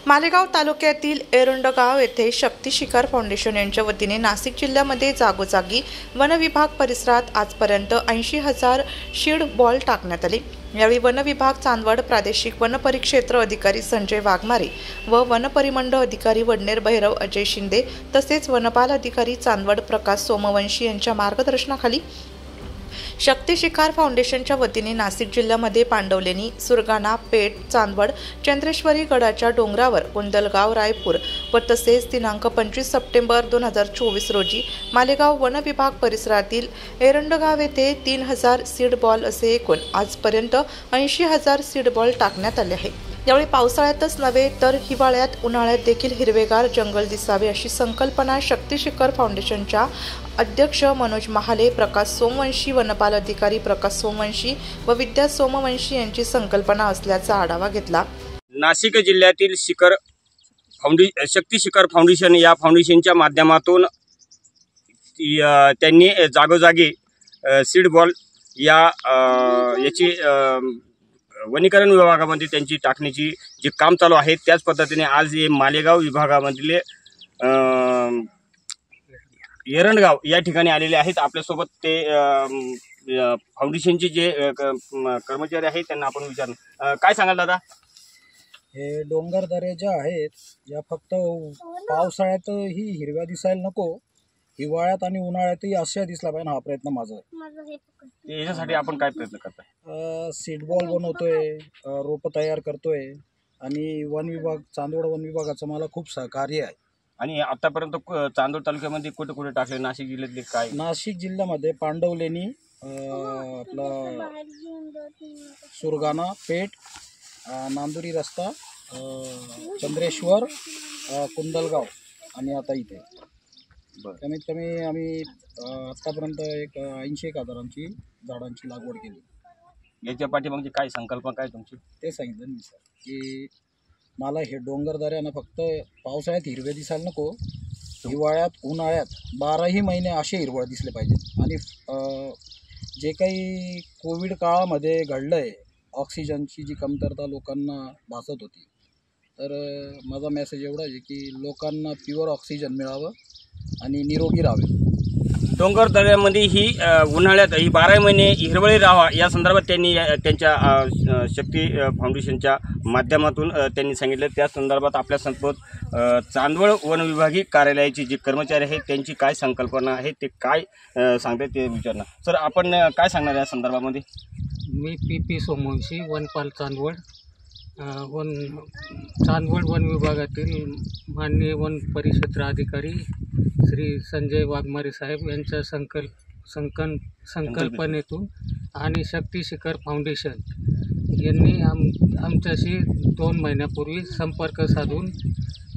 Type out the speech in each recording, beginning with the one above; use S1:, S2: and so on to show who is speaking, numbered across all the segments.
S1: मालेगाव तालुक्यातील एरंडगाव येथे शक्ती शिकार फाउंडेशन यांच्या वतीने नाशिक जिल्ह्यामध्ये जागोजागी वन विभाग परिसरात आजपर्यंत 80,000 शीड बॉल टाकण्यात आले। यावेळी वन विभाग चांदवड प्रादेशिक वन परिक्षेत्र अधिकारी संजय वाघमारे व वन परिमंडळ अधिकारी वडनेर भैरव अजय शिंदे तसेच वनपाल अधिकारी चांदवड प्रकाश सोमवंशी यांच्या मार्गदर्शनाखाली शक्ती शिकार फाउंडेशनच्या वतीने नाशिक जिल्ह्यामध्ये पांडवलेनी, सुरगाणा, पेठ, चांदवड, चंद्रेश्वरी गडाच्या डोंगरावर कुंदलगाव, रायपूर व तसेच दिनांक 25 सप्टेंबर 2024 रोजी मालेगाव वन विभाग परिसरातील एरंडगाव येथे 3,000 सीड बॉल असे एकूण आजपर्यंत 80,000 सीड बॉल टाकण्यात आले आहे। यावेळी पावसाळ्यातच नव्हे तर हिवाळ्यात, उन्हाळ्यात देखील हिरवेगार जंगल दिसावे अशी संकल्पना शक्ती शिखर फाउंडेशनच्या अध्यक्ष मनोज महाले, प्रकाश सोमवंशी, वनपाल अधिकारी प्रकाश सोमवंशी व विद्या सोमवंशी यांची संकल्पना असल्याचा आढावा घेतला।
S2: नाशिक जिल्ह्यातील शक्ती शिखर फाउंडेशन या फाउंडेशनच्या माध्यमातून त्यांनी जागोजागी सीड बॉल याची वनीकरण विभागामध्ये त्यांची टाकण्याची जे काम चालू आहे त्याच पद्धतीने आज हे मालेगाव विभागामधले एरंडगाव या ठिकाणी आलेले आहेत। आपल्यासोबत ते फाउंडेशनचे जे कर्मचारी आहेत त्यांना आपण विचारणार। काय सांगाल दादा?
S3: हे डोंगरदरे ज्या आहेत या फक्त पावसाळ्यातही हिरव्या दिसायला नको, हिवाळ्यात आणि उन्हाळ्यातही अशा दिसला पाहिजे, हा प्रयत्न माझा आहे।
S2: याच्यासाठी आपण काय प्रयत्न करताय?
S3: सीड बॉल बनवतोय, रोप तयार करतोय आणि वन विभाग, चांदवड वन विभागाचं मला खूप सहकार्य आहे।
S2: आणि आतापर्यंत चांदवड तालुक्यामध्ये कुठे कुठे टाकले? नाशिक जिल्ह्यातले काय?
S3: नाशिक जिल्ह्यामध्ये पांडवलेनी, आपला सुरगाणा, पेठ, नांदुरी रस्ता, चंद्रेश्वर, कुंदलगाव आणि आता इथे कमीत कमी आम्ही आतापर्यंत 80,000 झाडांची लागवड केली।
S2: याच्या पाठीमागची काय संकल्पना काय तुमची?
S3: ते सांगितलं मी सर की मला हे डोंगरदऱ्यानं फक्त पावसाळ्यात हिरवे दिसायला नको, हिवाळ्यात, उन्हाळ्यात 12ही महिने असे हिरवळ दिसले पाहिजेत। आणि जे काही कोविड काळामध्ये घडलं आहे, ऑक्सिजनची जी कमतरता लोकांना भासत होती, तर माझा मेसेज एवढा आहे की लोकांना प्युअर ऑक्सिजन मिळावं आणि निरोगी राहावे।
S2: डोंगर दऱ्यामध्ये ही उन्हाळ्यात ही 12 महिने हिरवळी राहावा या संदर्भात त्यांनी त्यांच्या शक्ती फाउंडेशनच्या माध्यमातून त्यांनी सांगितलं। त्या संदर्भात आपल्यासोबत चांदवड वन विभागीय कार्यालयाचे जे कर्मचारी आहेत त्यांची काय संकल्पना आहे ते काय सांगतात ते विचारणार। सर, आपण काय सांगणार या संदर्भामध्ये?
S4: मी PP सोमवंशी, वनपाल चांदवड वन विभागातील माननीय वन परिक्षेत्र अधिकारी श्री संजय वाघमारे साहेब यांच्या संकल्पनेतून आणि शक्ती शिखर फाउंडेशन यांनी आमच्याशी 2 महिन्यापूर्वी संपर्क साधून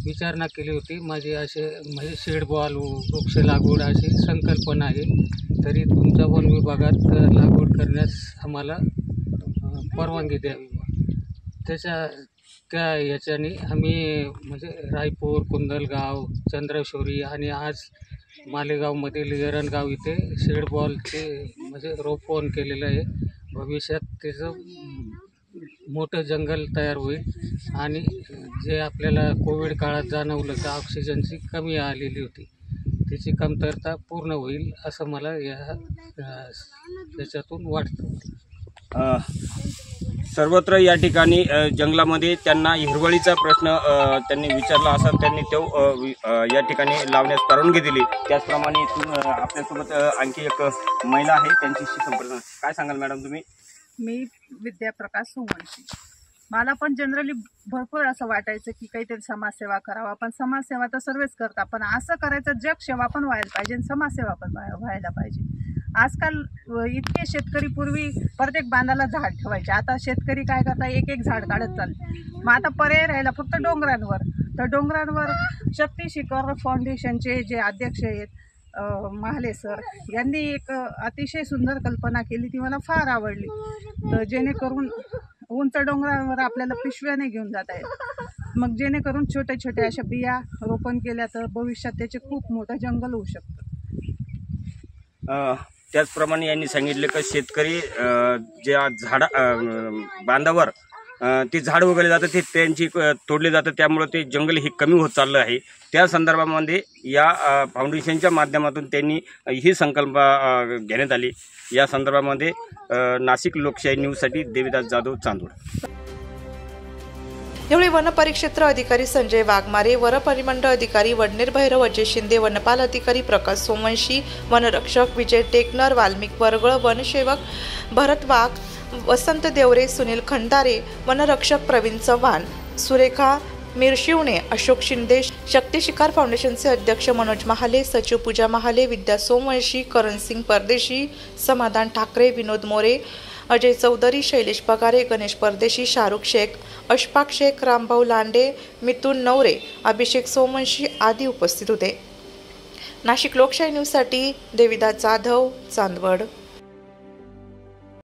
S4: विचारणा केली होती। माझी म्हणजे सीड बॉल, वृक्ष लागवड अशी संकल्पना आहे, तरी तुमच्या वन विभागात लागवड करण्यास आम्हाला परवानगी द्यावी। त्या याच्याने आम्ही म्हणजे रायपूर, कुंदलगाव, चंद्रेश्वरी आणि आज मालेगावमधील एरंडगाव इथे सीड बॉलचे म्हणजे रोपण केलेलं आहे। भविष्यात त्याचं मोठं जंगल तयार होईल आणि जे आपल्याला कोविड काळात जाणवलं का ऑक्सिजनची कमी आलेली होती, त्याची कमतरता पूर्ण होईल असं मला याच्यातून वाटतं।
S2: सर्वत्र या ठिकाणी जंगलामध्ये त्यांना हिरवळीचा प्रश्न त्यांनी विचारला असा त्यांनी तो या ठिकाणी लावण्यास परवानगी दिली। त्याचप्रमाणे आपल्यासोबत आणखी एक महिला आहे, त्यांच्याशी संपर्क। काय सांगाल मॅडम तुम्ही?
S5: मी विद्या प्रकाश सोमवंशी। मला पण जनरली भरपूर असं वाटायचं की काहीतरी समाजसेवा करावा, पण समाजसेवा तर सर्वच करतात, पण असं करायचं जगसेवा पण व्हायला पाहिजे आणि समाजसेवा पण व्हायला पाहिजे। आजकाल इतके शेतकरी पूर्वी प्रत्येक बांधाला झाड ठेवायचे, आता शेतकरी काय करतात, एक झाड काढत चालले। मग आता पर्याय राहिला फक्त डोंगरांवर। तर डोंगरांवर शक्ती शिखर फाउंडेशनचे जे अध्यक्ष आहेत महाले सर यांनी एक अतिशय सुंदर कल्पना केली, ती मला फार आवडली। तर जेणेकरून उंच डोंगरांवर आपल्याला पिशव्याने घेऊन जाता येईल, मग जेणेकरून छोटे छोटे अशा बिया रोपण केल्या तर भविष्यात त्याचे खूप मोठं जंगल होऊ शकतं।
S2: त्याचप्रमाणे यांनी सांगितले की शेतकरी ज्या बांधावर ते झाड वगैरे जातं ते त्यांची तोडले जातं, त्यामुळे ते जंगल हे कमी होत चाललं आहे. त्या संदर्भामध्ये या फाउंडेशनच्या माध्यमातून त्यांनी ही संकल्पना घेण्यात आली. या संदर्भामध्ये नाशिक लोकशाही न्यूजसाठी देविदास जाधव, चांदवड.
S1: यावेळी वन परिक्षेत्र अधिकारी संजय वाघमारे, वन परिमंडळ अधिकारी वडनेर भैरव अजय शिंदे, वनपाल अधिकारी प्रकाश सोमवंशी, वनरक्षक विजय टेकनर, वाल्मिक वरगळ, वनसेवक भरत वाघ, वसंत देवरे, सुनील खंडारे, वनरक्षक प्रवीण चव्हाण, सुरेखा मिरशिवणे, अशोक शिंदे, शक्ती शिकार फाउंडेशनचे अध्यक्ष मनोज महाले, सचिव पूजा महाले, विद्या सोमवंशी, करणसिंग परदेशी, समाधान ठाकरे, विनोद मोरे, अजय चौधरी, शैलेश पगारे, गणेश परदेशी, शाहरुख शेख, अशफाक शेख, रामभाऊ लांडे, मिथुन नवरे, अभिषेक सोमवंशी आदी उपस्थित होते. नाशिक लोकशाही न्यूजसाठी देविदास जाधव, चांदवड.